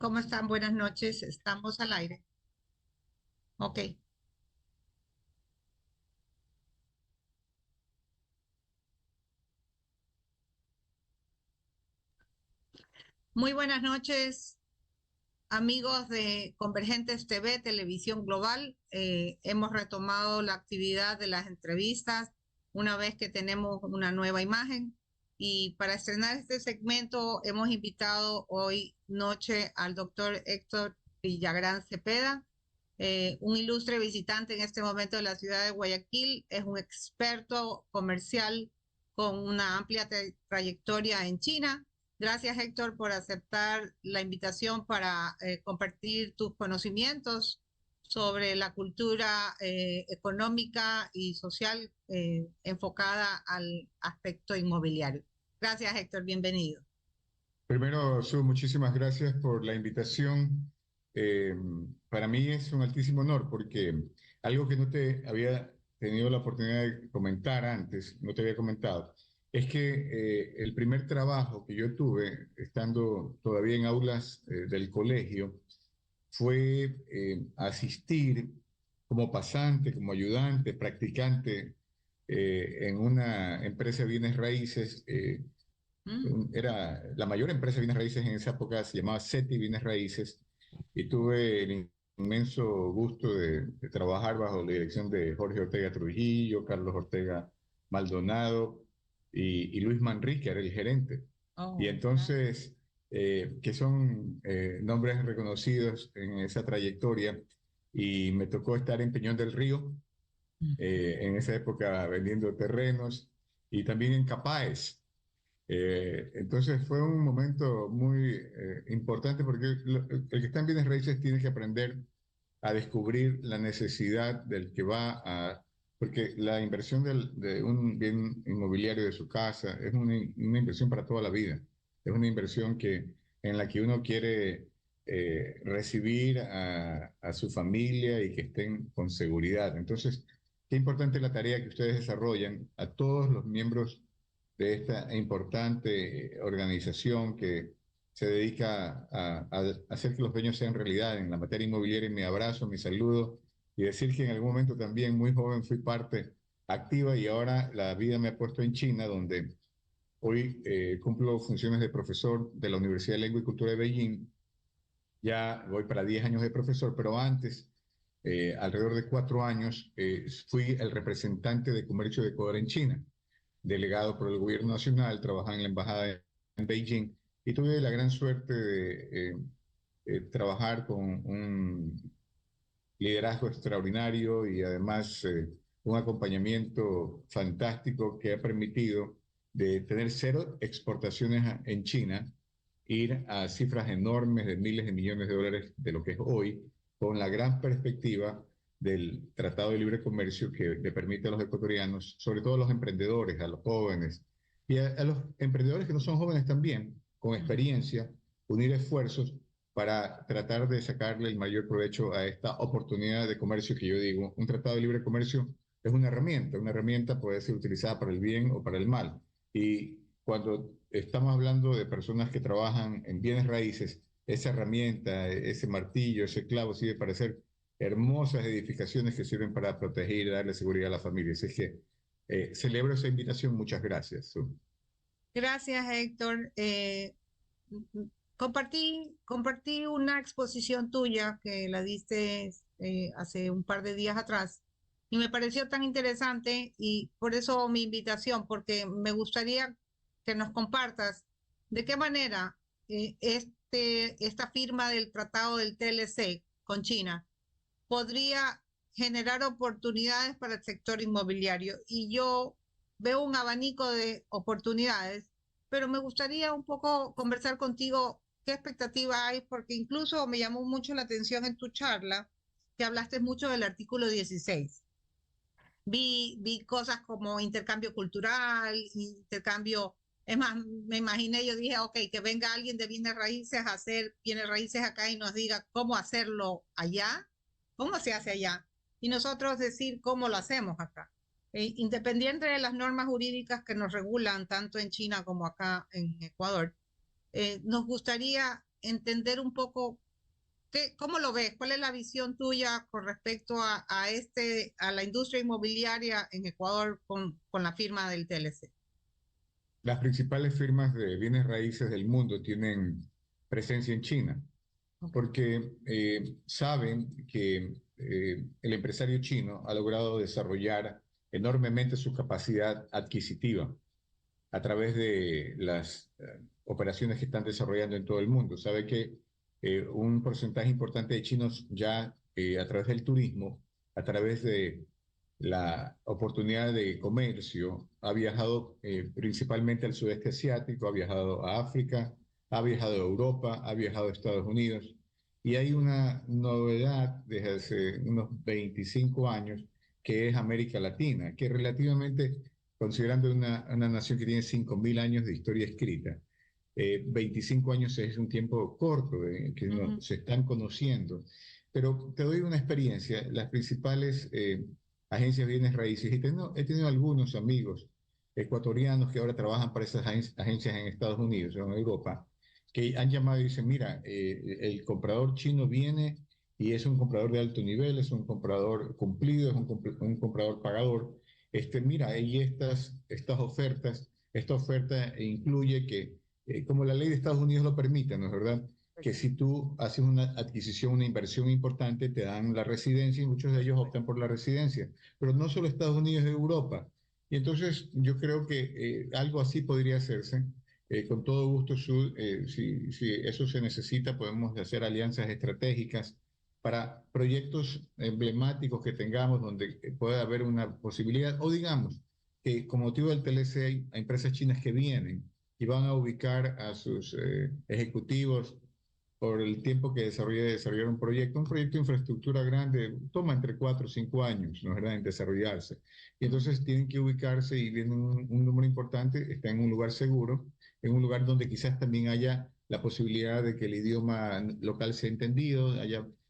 ¿Cómo están? Buenas noches. Estamos al aire. Ok. Muy buenas noches, amigos de Convergentes TV, Televisión Global. Hemos retomado la actividad de las entrevistas una vez que tenemos una nueva imagen. Y para estrenar este segmento hemos invitado hoy noche al doctor Héctor Villagrán Cepeda, un ilustre visitante en este momento de la ciudad de Guayaquil. Es un experto comercial con una amplia trayectoria en China. Gracias, Héctor, por aceptar la invitación para compartir tus conocimientos sobre la cultura económica y social enfocada al aspecto inmobiliario. Gracias, Héctor, bienvenido. Primero, Su, muchísimas gracias por la invitación. Eh, para mí es un altísimo honor porque algo que no te había tenido la oportunidad de comentar antes, no te había comentado, es que el primer trabajo que yo tuve, estando todavía en aulas del colegio, fue asistir como pasante, como ayudante, practicante en una empresa de bienes raíces. Era la mayor empresa de bienes raíces en esa época, se llamaba SETI Bienes Raíces, y tuve el inmenso gusto de trabajar bajo la dirección de Jorge Ortega Trujillo, Carlos Ortega Maldonado y Luis Manrique, era el gerente. Y Oh, entonces, que son nombres reconocidos en esa trayectoria, y me tocó estar en Peñón del Río, en esa época vendiendo terrenos, y también en Capáez. Entonces fue un momento muy importante porque el que está en bienes raíces tiene que aprender a descubrir la necesidad del que va a... Porque la inversión de un bien inmobiliario de su casa es una inversión para toda la vida. Es una inversión en la que uno quiere recibir a su familia y que estén con seguridad. Entonces, qué importante la tarea que ustedes desarrollan a todos los miembros de esta importante organización que se dedica a hacer que los sueños sean realidad en la materia inmobiliaria. Mi abrazo, mi saludo, y decir que en algún momento también muy joven fui parte activa, y ahora la vida me ha puesto en China, donde hoy cumplo funciones de profesor de la Universidad de Lengua y Cultura de Beijing. Ya voy para 10 años de profesor, pero antes, alrededor de 4 años, fui el representante de comercio de Ecuador en China, delegado por el gobierno nacional, trabajaba en la embajada en Beijing, y tuve la gran suerte de trabajar con un liderazgo extraordinario y además un acompañamiento fantástico que ha permitido de tener cero exportaciones en China, ir a cifras enormes de miles de millones de dólares de lo que es hoy, con la gran perspectiva del Tratado de Libre Comercio que le permite a los ecuatorianos, sobre todo a los emprendedores, a los jóvenes y a los emprendedores que no son jóvenes también, con experiencia, unir esfuerzos para tratar de sacarle el mayor provecho a esta oportunidad de comercio que yo digo. Un tratado de libre comercio es una herramienta puede ser utilizada para el bien o para el mal. Y cuando estamos hablando de personas que trabajan en bienes raíces, esa herramienta, ese martillo, ese clavo sirve para hacer hermosas edificaciones que sirven para proteger y darle seguridad a la familia. Así que celebro esa invitación. Muchas gracias. gracias, Héctor. Compartí una exposición tuya que la diste hace un par de días atrás y me pareció tan interesante y por eso mi invitación, porque me gustaría que nos compartas de qué manera esta firma del Tratado del TLC con China podría generar oportunidades para el sector inmobiliario. Y yo veo un abanico de oportunidades, pero me gustaría un poco conversar contigo qué expectativa hay, porque incluso me llamó mucho la atención en tu charla que hablaste mucho del artículo 16. Vi cosas como intercambio cultural, intercambio, es más, me imaginé, yo dije, ok, que venga alguien de bienes raíces a hacer bienes raíces acá y nos diga cómo hacerlo allá, cómo se hace allá, y nosotros decir cómo lo hacemos acá. Independiente de las normas jurídicas que nos regulan tanto en China como acá en Ecuador, nos gustaría entender un poco cómo lo ves, cuál es la visión tuya con respecto a la industria inmobiliaria en Ecuador con la firma del TLC. Las principales firmas de bienes raíces del mundo tienen presencia en China, Okay. porque saben que el empresario chino ha logrado desarrollar enormemente su capacidad adquisitiva a través de las operaciones que están desarrollando en todo el mundo. Sabe que un porcentaje importante de chinos ya a través del turismo, a través de la oportunidad de comercio, ha viajado principalmente al sudeste asiático, ha viajado a África, ha viajado a Europa, ha viajado a Estados Unidos. Y hay una novedad desde hace unos 25 años que es América Latina, que relativamente, considerando una nación que tiene 5.000 años de historia escrita, 25 años es un tiempo corto que se están conociendo. Pero te doy una experiencia. Las principales agencias de bienes raíces, y he tenido algunos amigos ecuatorianos que ahora trabajan para esas agencias en Estados Unidos o en Europa, que han llamado y dicen, mira, el comprador chino viene y es un comprador de alto nivel, es un comprador cumplido, es un comprador pagador. Mira, hay estas ofertas, esta oferta incluye que, como la ley de Estados Unidos lo permite, ¿no es verdad? Que si tú haces una adquisición, una inversión importante, te dan la residencia y muchos de ellos optan por la residencia. Pero no solo Estados Unidos, Europa. Y entonces yo creo que algo así podría hacerse. Con todo gusto, si eso se necesita, podemos hacer alianzas estratégicas para proyectos emblemáticos que tengamos donde pueda haber una posibilidad, o digamos que con motivo del TLC hay empresas chinas que vienen y van a ubicar a sus ejecutivos por el tiempo que desarrollar un proyecto de infraestructura grande, toma entre 4 o 5 años, ¿no es verdad?, en desarrollarse. Y entonces tienen que ubicarse y vienen un número importante, está en un lugar seguro, en un lugar donde quizás también haya la posibilidad de que el idioma local sea entendido, o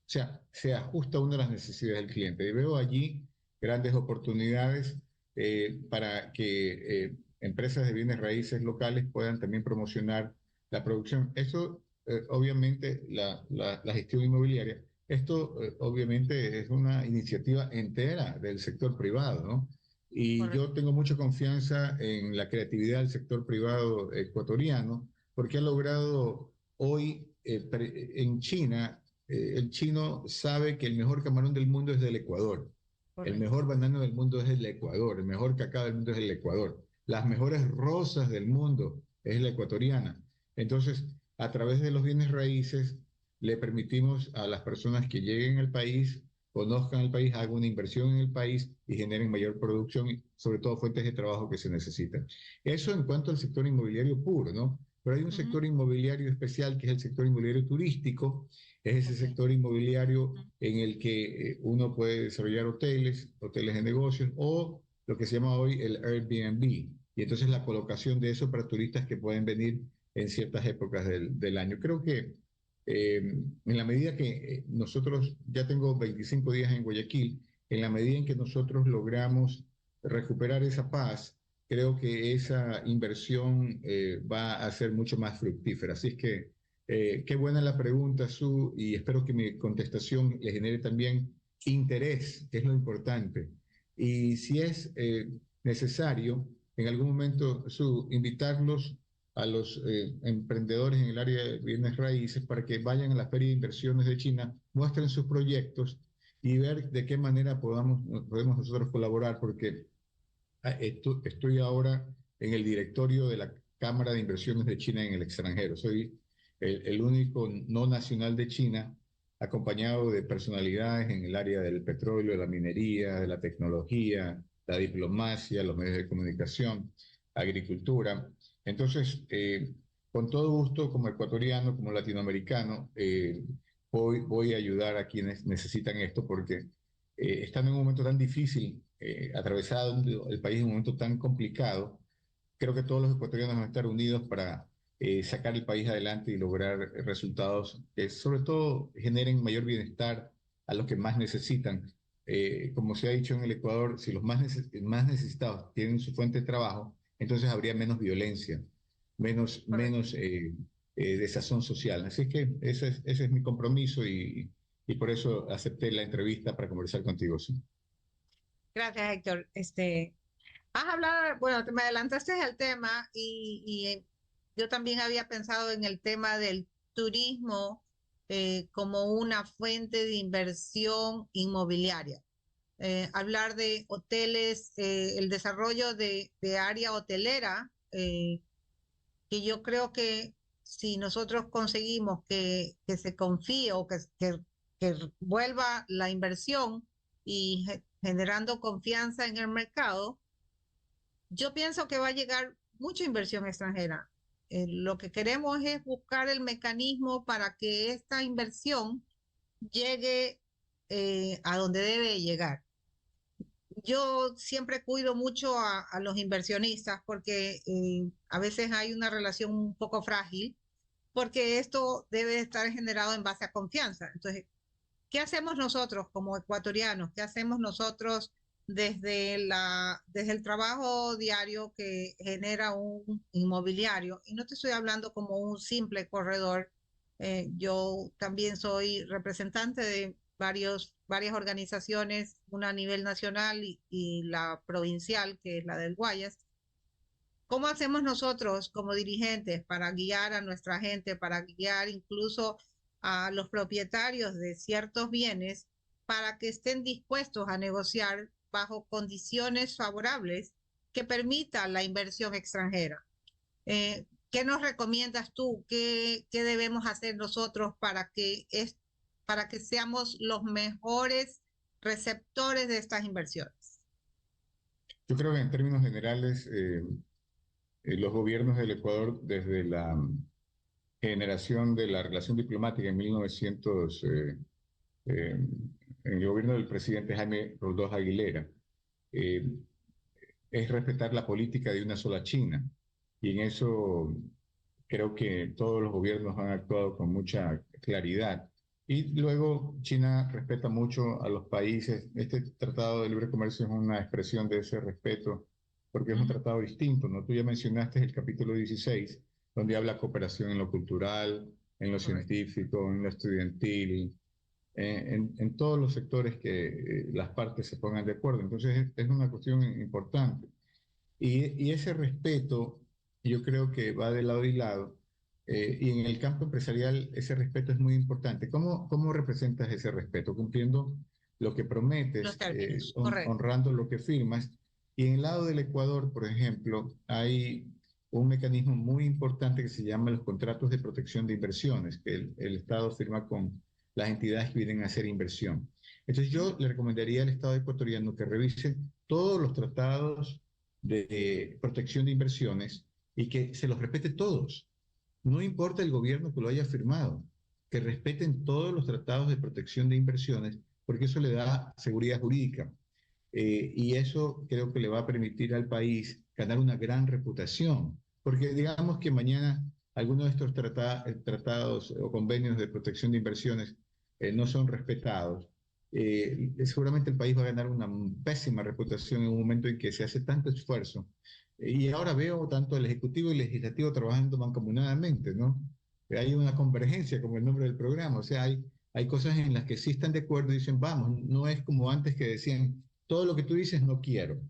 sea, se ajusta a una de las necesidades del cliente. Y veo allí grandes oportunidades para que empresas de bienes raíces locales puedan también promocionar la producción. Eso, obviamente, la gestión inmobiliaria, esto obviamente es una iniciativa entera del sector privado, ¿no? Y Correcto. yo tengo mucha confianza en la creatividad del sector privado ecuatoriano, porque ha logrado hoy en China, el chino sabe que el mejor camarón del mundo es del Ecuador, el Correcto. mejor banano del mundo es el Ecuador, el mejor cacao del mundo es el Ecuador, las mejores rosas del mundo es la ecuatoriana. Entonces, a través de los bienes raíces, le permitimos a las personas que lleguen al país, conozcan el país, hagan una inversión en el país y generen mayor producción y sobre todo fuentes de trabajo que se necesitan. Eso en cuanto al sector inmobiliario puro, ¿no? Pero hay un sector inmobiliario especial que es el sector inmobiliario turístico, es ese sector inmobiliario en el que uno puede desarrollar hoteles de negocios o lo que se llama hoy el Airbnb. Y entonces la colocación de eso para turistas que pueden venir en ciertas épocas del año. Creo que en la medida que nosotros, ya tengo 25 días en Guayaquil, en la medida en que nosotros logramos recuperar esa paz, creo que esa inversión va a ser mucho más fructífera. Así es que qué buena la pregunta, Su, y espero que mi contestación le genere también interés, que es lo importante. Y si es necesario, en algún momento, Su, invitarlos a los emprendedores en el área de bienes raíces para que vayan a la Feria de Inversiones de China, muestren sus proyectos y ver de qué manera podemos nosotros colaborar, porque estoy ahora en el directorio de la Cámara de Inversiones de China en el extranjero. Soy el único no nacional de China, acompañado de personalidades en el área del petróleo, de la minería, de la tecnología, la diplomacia, los medios de comunicación, agricultura. Entonces, con todo gusto, como ecuatoriano, como latinoamericano, voy a ayudar a quienes necesitan esto porque estando en un momento tan difícil, atravesado el país en un momento tan complicado, creo que todos los ecuatorianos van a estar unidos para sacar el país adelante y lograr resultados que sobre todo generen mayor bienestar a los que más necesitan. Como se ha dicho en el Ecuador, si los más necesitados tienen su fuente de trabajo, entonces habría menos violencia, menos de sazón social. Así que ese es mi compromiso y por eso acepté la entrevista para conversar contigo. ¿Sí? Gracias, Héctor. Has hablado, bueno, te me adelantaste al tema y yo también había pensado en el tema del turismo como una fuente de inversión inmobiliaria. Hablar de hoteles, el desarrollo de área hotelera, que yo creo que si nosotros conseguimos que se confíe o que vuelva la inversión y generando confianza en el mercado, yo pienso que va a llegar mucha inversión extranjera. Lo que queremos es buscar el mecanismo para que esta inversión llegue a donde debe llegar. Yo siempre cuido mucho a los inversionistas porque a veces hay una relación un poco frágil, porque esto debe estar generado en base a confianza. Entonces, ¿qué hacemos nosotros como ecuatorianos? ¿Qué hacemos nosotros desde el trabajo diario que genera un inmobiliario? Y no te estoy hablando como un simple corredor. Yo también soy representante de varias organizaciones, una a nivel nacional y la provincial, que es la del Guayas. ¿Cómo hacemos nosotros como dirigentes para guiar a nuestra gente, para guiar incluso a los propietarios de ciertos bienes para que estén dispuestos a negociar bajo condiciones favorables que permitan la inversión extranjera? ¿Qué nos recomiendas tú? ¿Qué debemos hacer nosotros para que seamos los mejores receptores de estas inversiones? Yo creo que en términos generales, los gobiernos del Ecuador, desde la generación de la relación diplomática en 1900, en el gobierno del presidente Jaime Rodós Aguilera, eh, es respetar la política de una sola China. Y en eso creo que todos los gobiernos han actuado con mucha claridad. Y luego China respeta mucho a los países. Este tratado de libre comercio es una expresión de ese respeto, porque es un tratado distinto, ¿no? Tú ya mencionaste el capítulo 16, donde habla cooperación en lo cultural, en lo científico, en lo estudiantil, en todos los sectores que las partes se pongan de acuerdo. Entonces es una cuestión importante. Y ese respeto, yo creo que va de lado y lado. Y en el campo empresarial, ese respeto es muy importante. ¿Cómo representas ese respeto? Cumpliendo lo que Los prometes, términos, correcto. honrando lo que firmas. Y en el lado del Ecuador, por ejemplo, hay un mecanismo muy importante que se llama los contratos de protección de inversiones, que el Estado firma con las entidades que vienen a hacer inversión. Entonces yo le recomendaría al Estado ecuatoriano que revise todos los tratados de protección de inversiones y que se los respete todos. No importa el gobierno que lo haya firmado, que respeten todos los tratados de protección de inversiones, porque eso le da seguridad jurídica. Y eso creo que le va a permitir al país ganar una gran reputación, porque digamos que mañana algunos de estos tratados o convenios de protección de inversiones no son respetados. Seguramente el país va a ganar una pésima reputación en un momento en que se hace tanto esfuerzo. Y ahora veo tanto el Ejecutivo y el Legislativo trabajando mancomunadamente, ¿no? Hay una convergencia, como el nombre del programa, o sea, hay cosas en las que sí están de acuerdo y dicen, vamos, no es como antes que decían, todo lo que tú dices no quiero.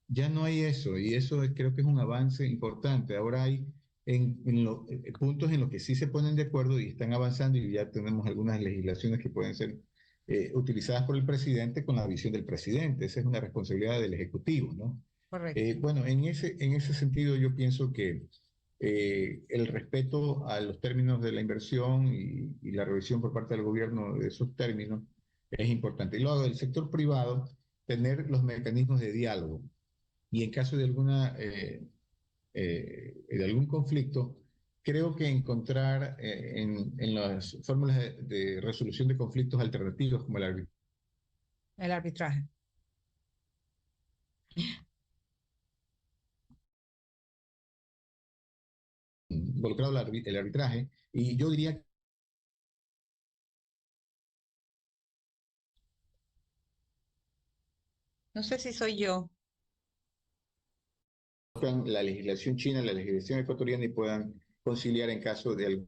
Ya no hay eso y eso creo que es un avance importante. Ahora hay puntos en los que sí se ponen de acuerdo y están avanzando y ya tenemos algunas legislaciones que pueden ser utilizadas por el presidente con la visión del presidente. Esa es una responsabilidad del Ejecutivo, ¿no? Correcto. Bueno, en ese sentido yo pienso que el respeto a los términos de la inversión y la revisión por parte del gobierno de esos términos es importante. Y luego del sector privado, tener los mecanismos de diálogo y en caso de algún conflicto, creo que encontrar en las fórmulas de resolución de conflictos alternativos como El arbitraje. involucrado el arbitraje, y yo diría No sé si soy yo. que la legislación china, la legislación ecuatoriana y puedan conciliar en caso de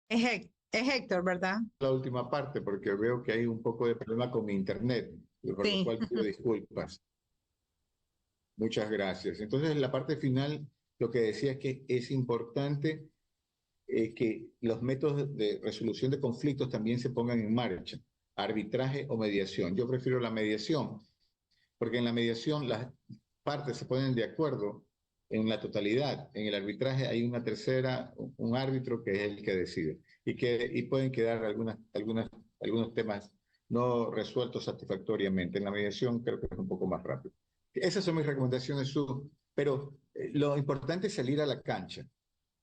Es Héctor, ¿verdad? la última parte, porque veo que hay un poco de problema con mi internet, por lo Sí. cual pido disculpas. Muchas gracias. Entonces, en la parte final, lo que decía es que es importante que los métodos de resolución de conflictos también se pongan en marcha, arbitraje o mediación. Yo prefiero la mediación, porque en la mediación las partes se ponen de acuerdo en la totalidad. En el arbitraje hay una tercera, un árbitro que es el que decide y pueden quedar algunos temas no resueltos satisfactoriamente. En la mediación creo que es un poco más rápido. Esas son mis recomendaciones, pero lo importante es salir a la cancha.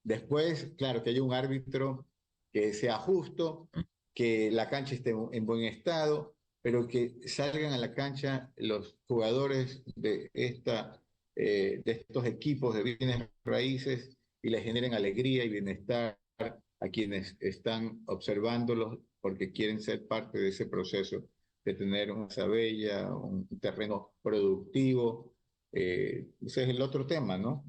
Después, claro, que haya un árbitro que sea justo, que la cancha esté en buen estado, pero que salgan a la cancha los jugadores de estos equipos de bienes raíces y les generen alegría y bienestar a quienes están observándolos porque quieren ser parte de ese proceso de tener una bella, un terreno productivo. Ese es el otro tema, ¿no?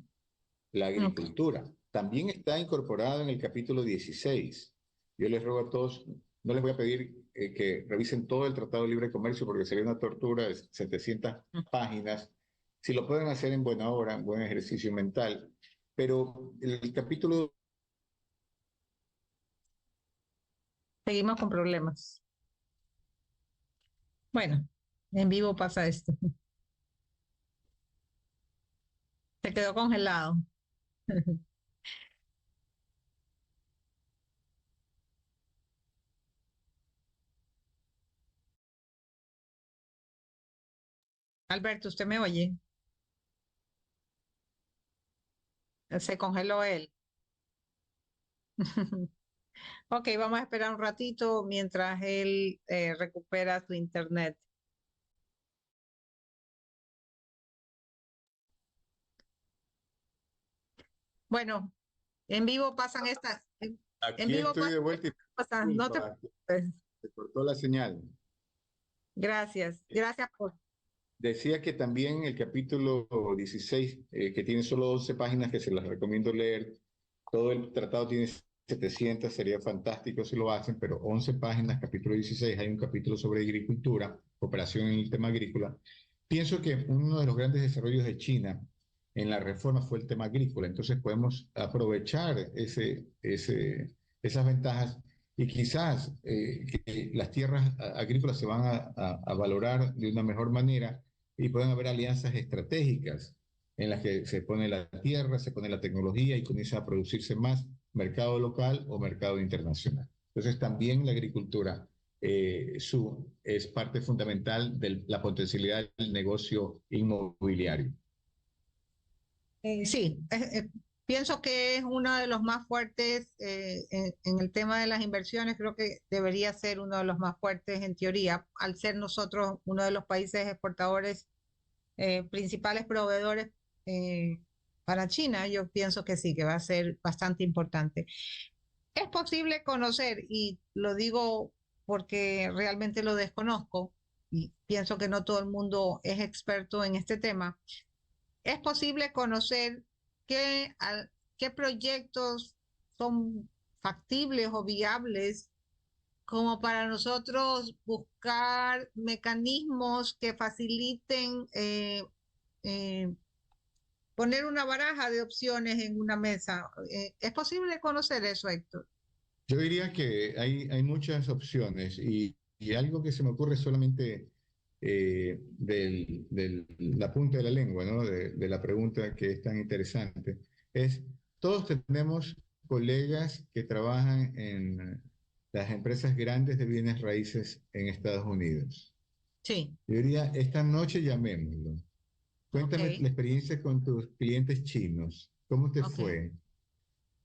La Okay. agricultura. También está incorporado en el capítulo 16. Yo les ruego a todos, no les voy a pedir que revisen todo el Tratado de Libre Comercio porque sería una tortura de 700 páginas. Si lo pueden hacer en buena hora, en buen ejercicio mental. Pero el capítulo... Seguimos con problemas. Bueno, en vivo pasa esto. Se quedó congelado. Alberto, ¿usted me oye? Se congeló él. Ok, vamos a esperar un ratito mientras él recupera su internet. Bueno, en vivo pasan estas, en Aquí vivo estoy de pasan vuelta y estas cosas, no te disculpa, preocupes. se cortó la señal. Gracias, gracias por... Decía que también el capítulo 16, que tiene solo 11 páginas que se las recomiendo leer, todo el tratado tiene 700, sería fantástico si lo hacen, pero 11 páginas, capítulo 16, hay un capítulo sobre agricultura, cooperación en el tema agrícola. Pienso que uno de los grandes desarrollos de China en la reforma fue el tema agrícola, entonces podemos aprovechar esas ventajas y quizás que las tierras agrícolas se van a valorar de una mejor manera y pueden haber alianzas estratégicas en las que se pone la tierra, se pone la tecnología y comienza a producirse más mercado local o mercado internacional. Entonces también la agricultura es parte fundamental de la potencialidad del negocio inmobiliario. Sí, pienso que es uno de los más fuertes en el tema de las inversiones. Creo que debería ser uno de los más fuertes en teoría, al ser nosotros uno de los países exportadores principales proveedores eh, para China. Yo pienso que sí, que va a ser bastante importante. Es posible conocer, y lo digo porque realmente lo desconozco y pienso que no todo el mundo es experto en este tema. Es posible conocer qué proyectos son factibles o viables como para nosotros buscar mecanismos que faciliten eh, poner una baraja de opciones en una mesa. ¿Es posible conocer eso, Héctor? Yo diría que hay muchas opciones y algo que se me ocurre solamente la punta de la lengua, ¿no? De la pregunta que es tan interesante, es, todos tenemos colegas que trabajan en las empresas grandes de bienes raíces en Estados Unidos. Sí, Yo diría, esta noche llamémoslo. Cuéntame ok, la experiencia con tus clientes chinos. ¿Cómo te ok. fue?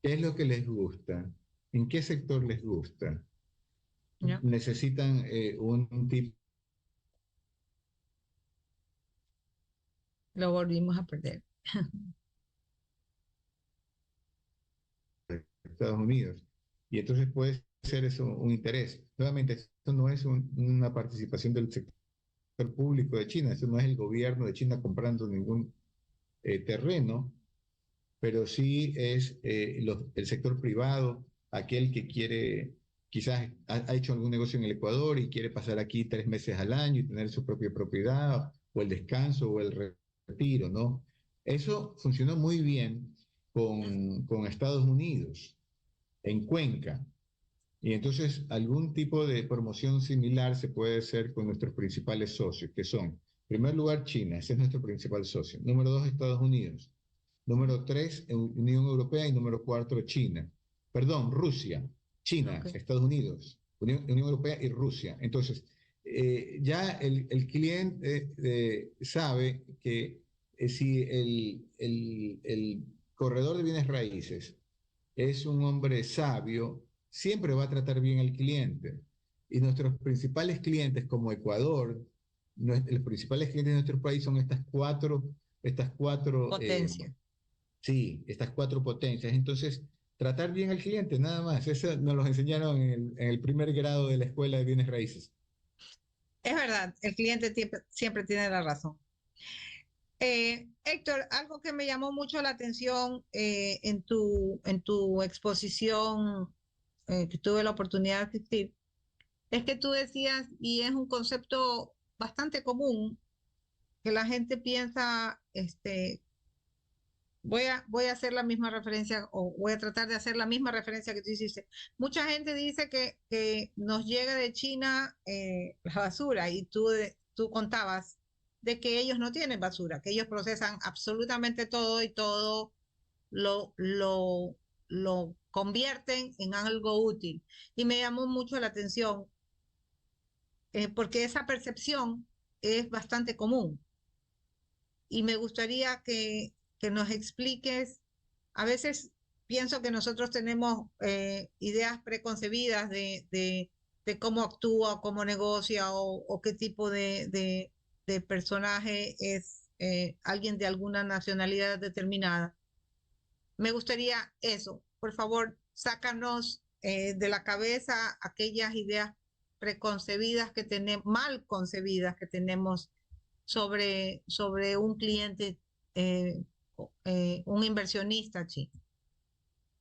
¿Qué es lo que les gusta? ¿En qué sector les gusta? Ya. Necesitan un tipo Lo volvimos a perder. de Estados Unidos. Y entonces puede ser eso un interés. Nuevamente, esto no es una participación del sector sector público de China, eso no es el gobierno de China comprando ningún terreno, pero sí es el sector privado, aquel que quiere, quizás ha hecho algún negocio en el Ecuador y quiere pasar aquí 3 meses al año y tener su propia propiedad, o el descanso, o el retiro, ¿no? Eso funcionó muy bien con Estados Unidos, en Cuenca. Y entonces algún tipo de promoción similar se puede hacer con nuestros principales socios, que son, en primer lugar, China, ese es nuestro principal socio. Número 2, Estados Unidos. Número 3, Unión Europea. Y número 4, China. Perdón, Rusia, China, Ok. Estados Unidos, Unión Europea y Rusia. Entonces, ya el cliente sabe que si el corredor de bienes raíces es un hombre sabio, siempre va a tratar bien al cliente. Y nuestros principales clientes como Ecuador, los principales clientes de nuestro país son estas cuatro, Potencia. sí, estas cuatro potencias. Entonces, tratar bien al cliente, nada más. Eso nos lo enseñaron en el primer grado de la escuela de bienes raíces. Es verdad, el cliente siempre tiene la razón. Héctor, algo que me llamó mucho la atención en tu exposición que tuve la oportunidad de asistir, es que tú decías, y es un concepto bastante común, que la gente piensa, voy a hacer la misma referencia o voy a tratar de hacer la misma referencia que tú hiciste. Mucha gente dice que nos llega de China la basura y tú contabas de que ellos no tienen basura, que ellos procesan absolutamente todo y todo lo, lo, lo convierten en algo útil. Y me llamó mucho la atención porque esa percepción es bastante común y me gustaría que nos expliques, a veces pienso que nosotros tenemos ideas preconcebidas de cómo actúa, cómo negocia o qué tipo de personaje es alguien de alguna nacionalidad determinada. Me gustaría eso, por favor, sácanos de la cabeza aquellas ideas preconcebidas que tenemos, mal concebidas que tenemos sobre un cliente, eh, un inversionista chino.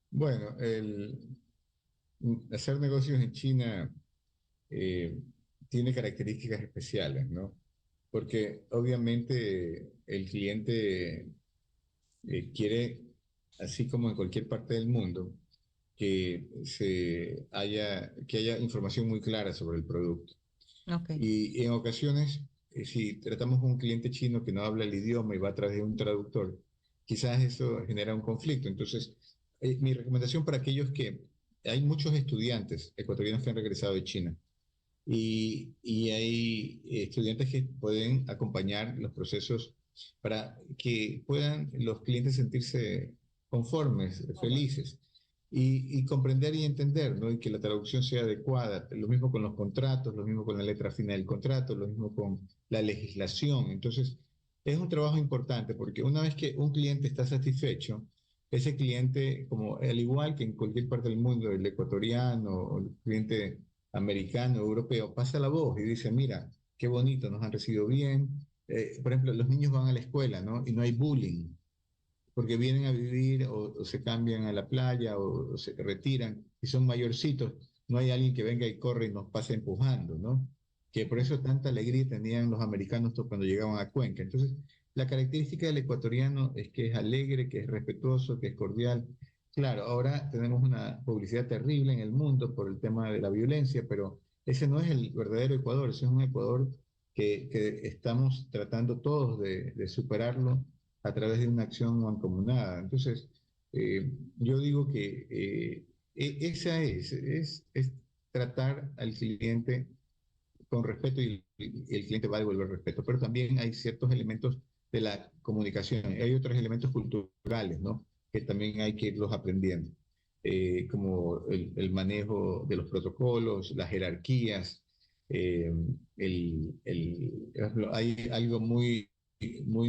Bueno, hacer negocios en China eh, tiene características especiales, ¿no? Porque obviamente el cliente quiere, así como en cualquier parte del mundo, que haya información muy clara sobre el producto. Ok, Y en ocasiones, si tratamos con un cliente chino que no habla el idioma y va a través de un traductor, quizás eso genera un conflicto. Entonces, mi recomendación para aquellos que hay muchos estudiantes ecuatorianos que han regresado de China y hay estudiantes que pueden acompañar los procesos para que puedan los clientes sentirse conformes, felices y comprender y entender, ¿no? Y que la traducción sea adecuada. Lo mismo con los contratos, lo mismo con la letra fina del contrato, lo mismo con la legislación. Entonces, es un trabajo importante porque una vez que un cliente está satisfecho, ese cliente, como al igual que en cualquier parte del mundo, el ecuatoriano o el cliente americano, europeo, pasa la voz y dice, mira, qué bonito, nos han recibido bien. Por ejemplo, los niños van a la escuela, ¿no? Y no hay bullying, porque vienen a vivir o se cambian a la playa o se retiran y son mayorcitos. No hay alguien que venga y corre y nos pase empujando, ¿no? Que por eso tanta alegría tenían los americanos cuando llegaban a Cuenca. Entonces, la característica del ecuatoriano es que es alegre, que es respetuoso, que es cordial. Claro, ahora tenemos una publicidad terrible en el mundo por el tema de la violencia, pero ese no es el verdadero Ecuador, ese es un Ecuador que estamos tratando todos de superarlo a través de una acción mancomunada. Entonces, yo digo que esa es tratar al cliente con respeto y el cliente va a devolver respeto, pero también hay ciertos elementos de la comunicación, hay otros elementos culturales, ¿no? Que también hay que irlos aprendiendo, como el manejo de los protocolos, las jerarquías, eh, hay algo muy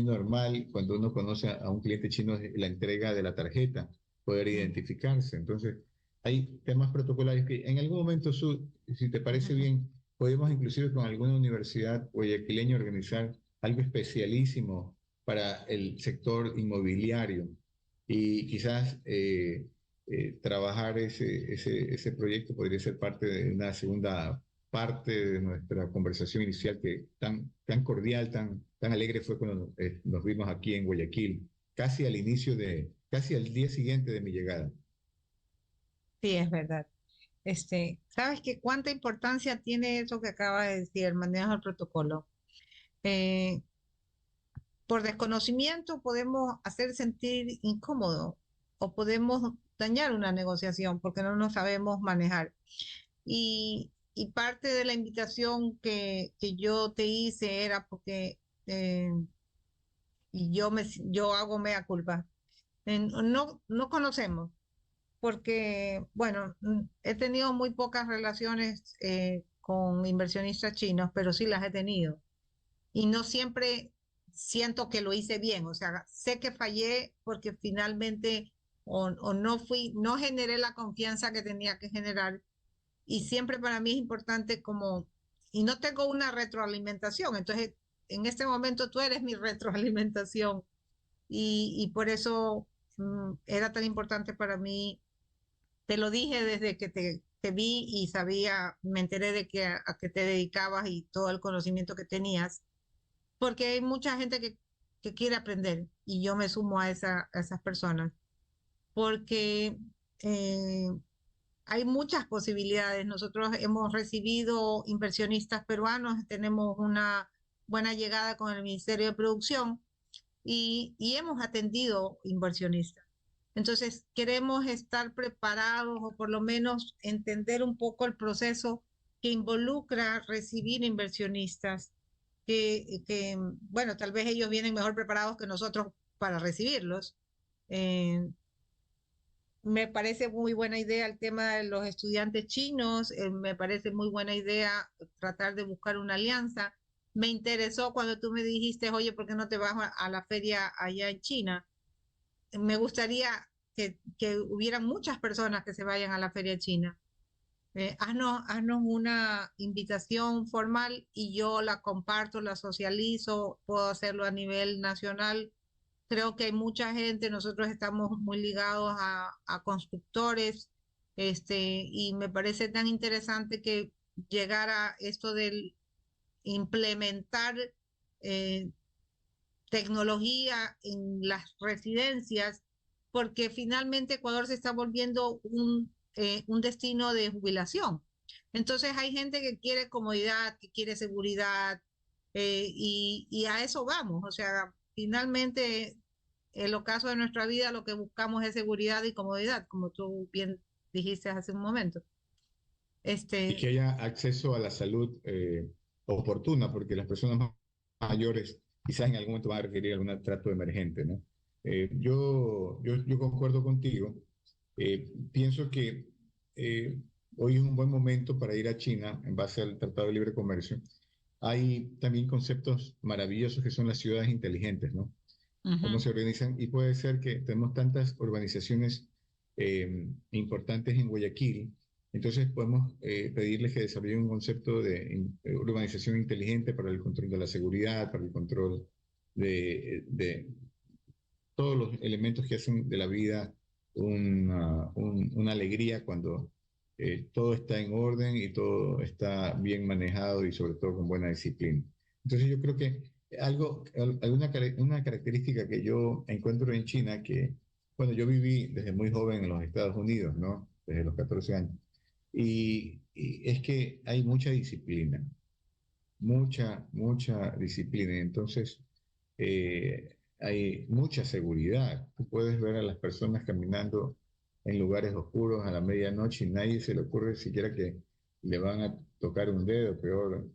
normal cuando uno conoce a un cliente chino, es la entrega de la tarjeta, poder mm, identificarse. Entonces, hay temas protocolarios que en algún momento, si te parece ujú. bien, podemos inclusive con alguna universidad guayaquileña organizar algo especialísimo para el sector inmobiliario y quizás trabajar ese proyecto podría ser parte de una segunda parte de nuestra conversación inicial que tan cordial, tan alegre fue cuando nos vimos aquí en Guayaquil, casi al día siguiente de mi llegada. Sí, es verdad. ¿Sabes qué cuánta importancia tiene eso que acaba de decir, el manejo del protocolo? Eh, por desconocimiento podemos hacer sentir incómodo o podemos dañar una negociación porque no nos sabemos manejar. Y parte de la invitación que yo te hice era porque eh, yo hago mea culpa. No conocemos, porque, bueno, he tenido muy pocas relaciones con inversionistas chinos, pero sí las he tenido. Y no siempre siento que lo hice bien, o sea, sé que fallé porque finalmente o no generé la confianza que tenía que generar y siempre para mí es importante y no tengo una retroalimentación, entonces en este momento tú eres mi retroalimentación y por eso era tan importante para mí, te lo dije desde que te vi y me enteré de a qué te dedicabas y todo el conocimiento que tenías, porque hay mucha gente que quiere aprender y yo me sumo a esas personas, porque eh, hay muchas posibilidades. Nosotros hemos recibido inversionistas peruanos, tenemos una buena llegada con el Ministerio de Producción y hemos atendido inversionistas. Entonces, queremos estar preparados o por lo menos entender un poco el proceso que involucra recibir inversionistas, bueno, tal vez ellos vienen mejor preparados que nosotros para recibirlos. Eh, Me parece muy buena idea el tema de los estudiantes chinos, me parece muy buena idea tratar de buscar una alianza. Me interesó cuando tú me dijiste, oye, ¿por qué no te vas a la feria allá en China? Me gustaría que hubieran muchas personas que se vayan a la feria china. Haznos una invitación formal y yo la comparto, la socializo, puedo hacerlo a nivel nacional. Creo que hay mucha gente, nosotros estamos muy ligados a constructores, y me parece tan interesante que llegara esto del implementar eh, tecnología en las residencias, porque finalmente Ecuador se está volviendo un destino de jubilación. Entonces hay gente que quiere comodidad, que quiere seguridad, y a eso vamos. O sea, finalmente, en los casos de nuestra vida, lo que buscamos es seguridad y comodidad, como tú bien dijiste hace un momento. Y que Este, haya acceso a la salud oportuna, porque las personas mayores quizás en algún momento van a requerir algún trato emergente, ¿no? Yo concuerdo contigo. Pienso que hoy es un buen momento para ir a China en base al Tratado de Libre Comercio. Hay también conceptos maravillosos que son las ciudades inteligentes, ¿no? Cómo ujú. se organizan y puede ser que tenemos tantas urbanizaciones importantes en Guayaquil, entonces podemos pedirles que desarrollen un concepto de urbanización inteligente para el control de la seguridad, para el control de todos los elementos que hacen de la vida una alegría cuando todo está en orden y todo está bien manejado y sobre todo con buena disciplina. Entonces yo creo que una característica que yo encuentro en China, que, bueno, yo viví desde muy joven en los Estados Unidos, ¿no? Desde los 14 años. Y es que hay mucha disciplina. Entonces, hay mucha seguridad. Tú puedes ver a las personas caminando en lugares oscuros a la medianoche y nadie se le ocurre siquiera que le van a tocar un dedo, peor,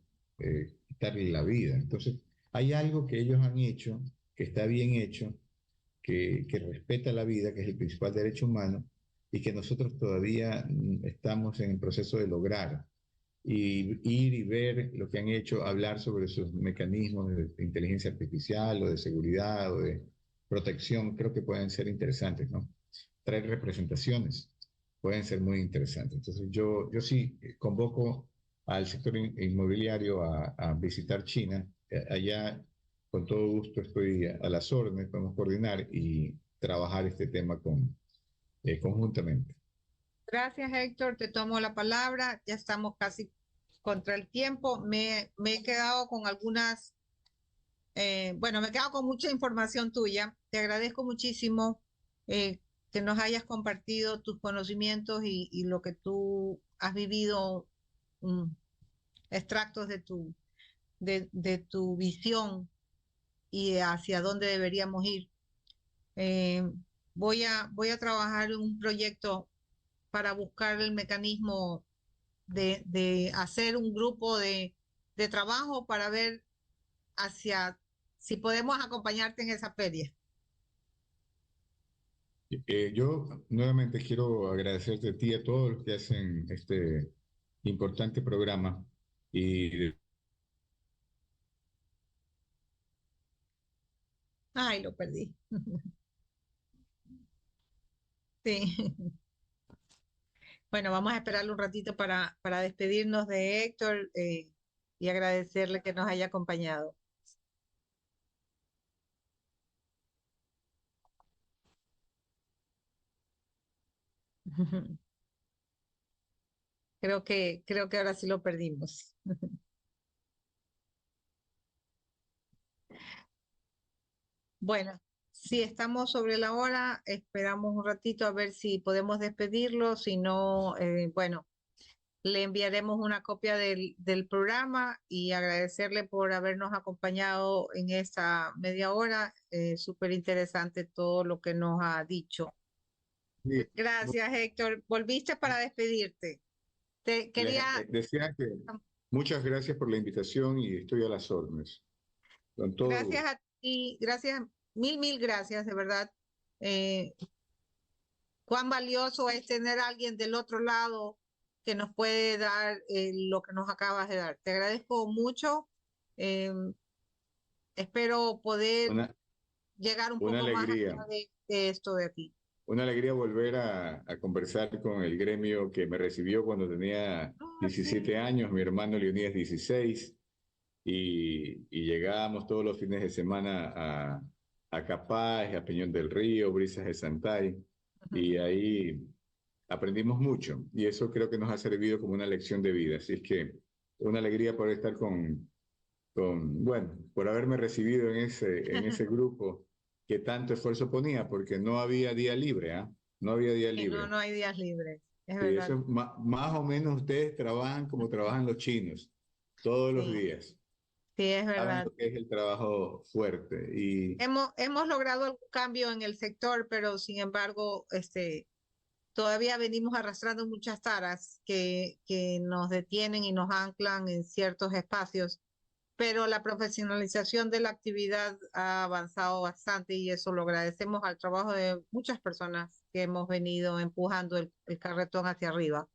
quitarle la vida. Entonces, hay algo que ellos han hecho, que está bien hecho, que respeta la vida, que es el principal derecho humano, y que nosotros todavía estamos en el proceso de lograr y ir y ver lo que han hecho, hablar sobre sus mecanismos de inteligencia artificial o de seguridad o de protección, creo que pueden ser interesantes, ¿no? Traer representaciones pueden ser muy interesantes. Entonces yo sí convoco al sector inmobiliario a visitar China. Allá, con todo gusto, estoy a las órdenes, podemos coordinar y trabajar este tema conjuntamente. Gracias, Héctor. Te tomo la palabra. Ya estamos casi contra el tiempo. Me he quedado con algunas, bueno, me he quedado con mucha información tuya. Te agradezco muchísimo que nos hayas compartido tus conocimientos y lo que tú has vivido, extractos de tu visión y hacia dónde deberíamos ir. Eh, voy a trabajar en un proyecto para buscar el mecanismo de hacer un grupo de trabajo para ver hacia si podemos acompañarte en esa feria. Yo nuevamente quiero agradecerte a ti y a todos los que hacen este importante programa y Ay, lo perdí. Sí. Bueno, vamos a esperarle un ratito para despedirnos de Héctor y agradecerle que nos haya acompañado. Creo que ahora sí lo perdimos. Bueno, si estamos sobre la hora, esperamos un ratito a ver si podemos despedirlo. Si no, bueno, le enviaremos una copia del programa y agradecerle por habernos acompañado en esta media hora. Súper interesante todo lo que nos ha dicho. sí, Gracias, Héctor. Volviste para despedirte. Te quería, decía que muchas gracias por la invitación y estoy a las órdenes. Con todo gracias gusto. a ti, gracias, mil gracias, de verdad. Eh, Cuán valioso es tener a alguien del otro lado que nos puede dar lo que nos acabas de dar. Te agradezco mucho. eh, Espero poder Una, llegar un una poco más alegría, allá de esto de aquí. una alegría volver a conversar con el gremio que me recibió cuando tenía Ah, 17 sí. años, mi hermano Leonídas 16, y llegábamos todos los fines de semana a Capaz, a Peñón del Río, Brisas de Santay, y ahí aprendimos mucho, y eso creo que nos ha servido como una lección de vida. Así es que una alegría poder estar bueno, por haberme recibido en ese grupo que tanto esfuerzo ponía, porque no había día libre, ¿ah? No había día Y no, libre. no hay días libres, es Y verdad. eso es más o menos ustedes trabajan como trabajan los chinos, todos los Sí, días. sí, es Saben verdad. lo que es el trabajo fuerte. Y Hemos logrado algún cambio en el sector, pero sin embargo, todavía venimos arrastrando muchas taras que nos detienen y nos anclan en ciertos espacios, pero la profesionalización de la actividad ha avanzado bastante y eso lo agradecemos al trabajo de muchas personas que hemos venido empujando el carretón hacia arriba.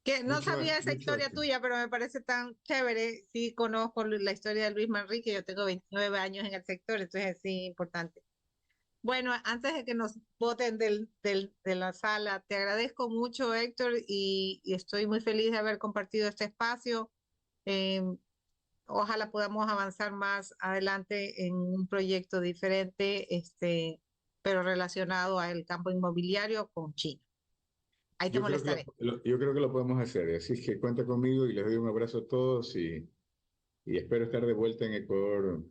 Que no sabía esa mucho historia éxito. tuya, pero me parece tan chévere. Sí, conozco la historia de Luis Manrique, yo tengo 29 años en el sector, entonces es sí importante. Bueno, antes de que nos voten de la sala, te agradezco mucho, Héctor, y estoy muy feliz de haber compartido este espacio. Eh, Ojalá podamos avanzar más adelante en un proyecto diferente, pero relacionado al campo inmobiliario con China. Ahí te molestaré. Yo creo que lo podemos hacer. Así es que cuenta conmigo y les doy un abrazo a todos y espero estar de vuelta en Ecuador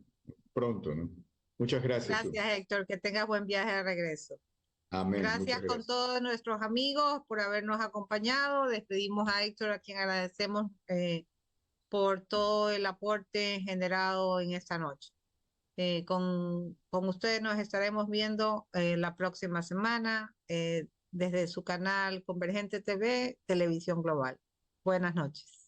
pronto, ¿no? Muchas gracias, Su. Gracias, Héctor. Que tengas buen viaje de regreso. Amén. Muchas Gracias con gracias. todos nuestros amigos por habernos acompañado. Despedimos a Héctor, a quien agradecemos por todo el aporte generado en esta noche. Con ustedes nos estaremos viendo la próxima semana desde su canal Convergente TV, Televisión Global. Buenas noches.